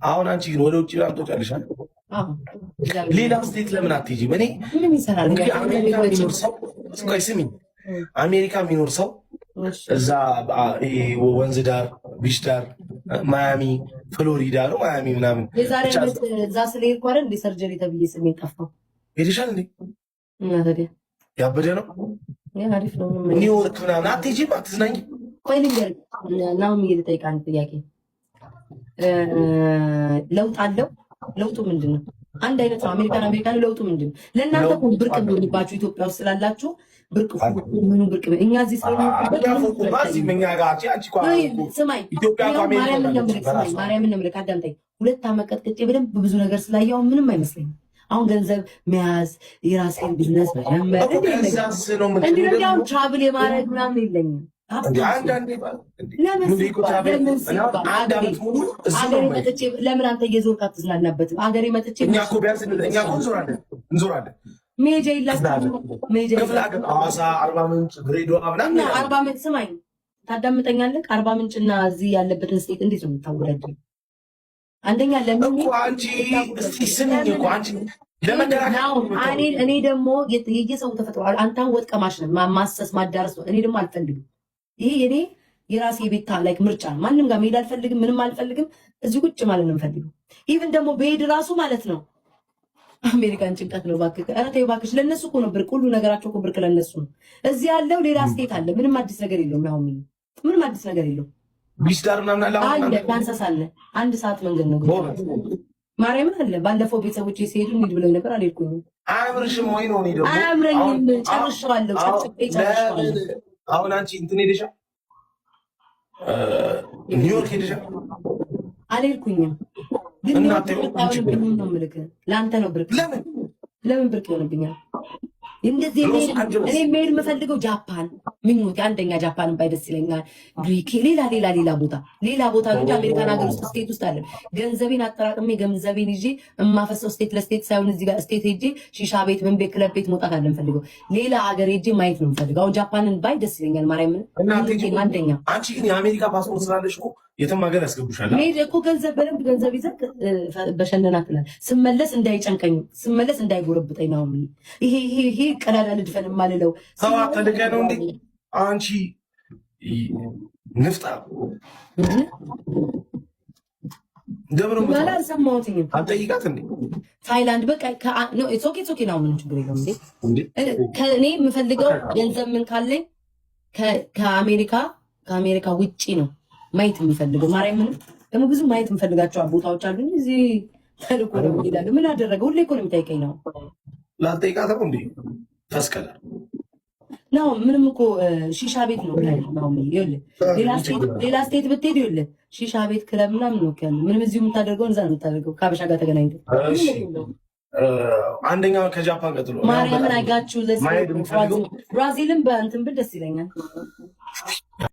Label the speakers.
Speaker 1: አሁን አንቺ ግን ወደ ውጭ ላምጦ ጨርሻል። ሌላ ስቴት ለምን አትሄጂም? እኔ አሜሪካ የሚኖር ሰው ስሚኝ፣ አሜሪካ የሚኖር ሰው እዛ ወንዝ ዳር ቢች ዳር ማያሚ ፍሎሪዳ ነው ማያሚ ምናምን
Speaker 2: የዛሬ ዓመት እዛ ስለሄድኩ አይደል እንደ ሰርጀሪ ተብዬ ስሜ ጠፋው።
Speaker 1: ሄደሻል እንዴ?
Speaker 2: እና ታዲያ
Speaker 1: ያበደ ነው።
Speaker 2: አሪፍ ነው።
Speaker 1: ኒውዮርክ ምናምን አትሄጂም? አትዝናኝ?
Speaker 2: ቆይ ልንገርህ፣ ናሁም እየተጠይቅ አንድ ጥያቄ ለውጥ አለው። ለውጡ ምንድን ነው? አንድ አይነት ነው። አሜሪካን ለውጡ ምንድን ነው? ለእናንተ ብርቅ እንደሆንባችሁ ኢትዮጵያ ውስጥ ስላላችሁ ብርቅ ምኑ ብርቅ እኛ እዚህ
Speaker 1: ስማኝ፣
Speaker 2: ማርያምን ነው የምልህ። አዳምጠኝ። 2 ዓመት ቀጥቅጬ በደንብ ብዙ ነገር ስላየሁ ምንም አይመስለኝም። አሁን ገንዘብ መያዝ የራሴን ቢዝነስ መጀመር እንዲሁም ትራቭል የማድረግ ምናምን የለኝም። ለምን አንተ እየዞርክ አትዝናናበትም? ሀገሬ መጥቼ
Speaker 1: እንዞራለን።
Speaker 2: መሄጃ የላችሁም? አርባ ምንጭ ስማኝ፣ ታዳምጠኛለህ? አርባ ምንጭና እዚህ ያለበትን ስቴት እንዴት ነው የምታወዳድረው? አንደኛ እኔ ደግሞ የየሰው ተፈጥሮ አንተን ወጥ ቀማሽ ነህ፣ ማሰስ ማዳረስ ነው። እኔ ደግሞ አልፈልግም። ይሄ የኔ የራሴ ቤታ ላይክ ምርጫ ነው። ማንም ጋር መሄድ አልፈልግም፣ ምንም አልፈልግም። እዚህ ቁጭ ማለት ነው የምፈልገው። ኢቭን ደግሞ በሄድ ራሱ ማለት ነው አሜሪካን ጭንቀት ነው። እባክህ ኧረ ተይው እባክሽ። ለእነሱ እኮ ነው ብርቅ፣ ሁሉ ነገራቸው እኮ ብርቅ ለእነሱ ነው። እዚህ ያለው ሌላ ስቴት አለ፣ ምንም አዲስ ነገር የለውም። ያው ምንም አዲስ ነገር የለውም።
Speaker 1: ቢስዳር ምናምን
Speaker 2: አለ፣ ካንሳስ አለ፣ 1 ሰዓት መንገድ ነው። ማርያምን አለ። ባለፈው ቤተሰቦቼ ሲሄዱ እንሂድ ብለው ነበር፣ አልሄድኩኝም።
Speaker 1: አያምርሽም ወይ ነው? እኔ ደግሞ
Speaker 2: አያምረኝም። ጨርሼዋለሁ፣ ጨርሼዋለሁ።
Speaker 1: አሁን አንቺ እንትን ሄደሻል? ኒውዮርክ ሄደሻል?
Speaker 2: አልሄድኩኝም። ግን ነው ምልክ ለአንተ ነው ብርቅ። ለምን ብርቅ ይሆንብኛል? እንደዚህ እኔ መሄድ የምፈልገው ጃፓን ምኞቴ አንደኛ ጃፓን ባይ ደስ ይለኛል። ግሪክ፣ ሌላ ቦታ ነው እንጂ አሜሪካን ሀገር ውስጥ ስቴት ውስጥ አለ። ገንዘቤን አጠራቅሜ ገንዘቤን ይዤ የማፈሰው ስቴት ለስቴት ሳይሆን እዚህ ጋር ስቴት ሄጄ ሺሻ ቤት ምን ቤት ክለብ ቤት መውጣት አለ የምፈልገው። ሌላ ሀገር ሄጄ ማየት ነው የምፈልገው። አሁን ጃፓንን ባይ ደስ ይለኛል። ማርያምን አንደኛ።
Speaker 1: አንቺ ግን የአሜሪካ ፓስፖርት ስላለሽ እኮ የትም ሀገር ያስገቡሻል።
Speaker 2: ሄጄ እኮ በደንብ ገንዘብ ይዘህ በሸነና ትላለህ። ስመለስ እንዳይጨንቀኝ፣ ስመለስ እንዳይጎረብጠኝ ነው ይሄ ቀዳዳ ልድፈን የማልለው
Speaker 1: ሰው ተልቀ ነው እንዴ? አንቺ ንፍጣ ደብሮ
Speaker 2: አልሰማሁትኝም።
Speaker 1: አልጠይቃት እንዴ?
Speaker 2: ታይላንድ በቃ ኦኬ ነው። ምንም ችግር የለውም እንዴ? ከእኔ የምፈልገው ገንዘብ ምን ካለኝ ከአሜሪካ ውጪ ነው ማየት የምፈልገው። ማርያምን ደግሞ ብዙ ማየት የምፈልጋቸው ቦታዎች አሉ። እዚህ ተልኮ ነው ይላሉ። ምን አደረገ? ሁሌ እኮ ነው የሚጠይቀኝ ነው።
Speaker 1: ላልጠይቃት ነው እንዴ? ፈስከላ
Speaker 2: ነው ምንም እኮ ሺሻ ቤት ነው ነው። ሌላ ስቴት ብትሄድ ይኸውልህ ሺሻ ቤት ክለብ ምናምን ነው ያለው። ምንም እዚሁ የምታደርገው እዛ ነው የምታደርገው። ከአበሻ ጋር ተገናኝተህ
Speaker 1: አንደኛው ከጃፓን ቀጥሎ
Speaker 2: ማርያምን አይጋችሁ። ብራዚልን በእንትን ብል ደስ ይለኛል።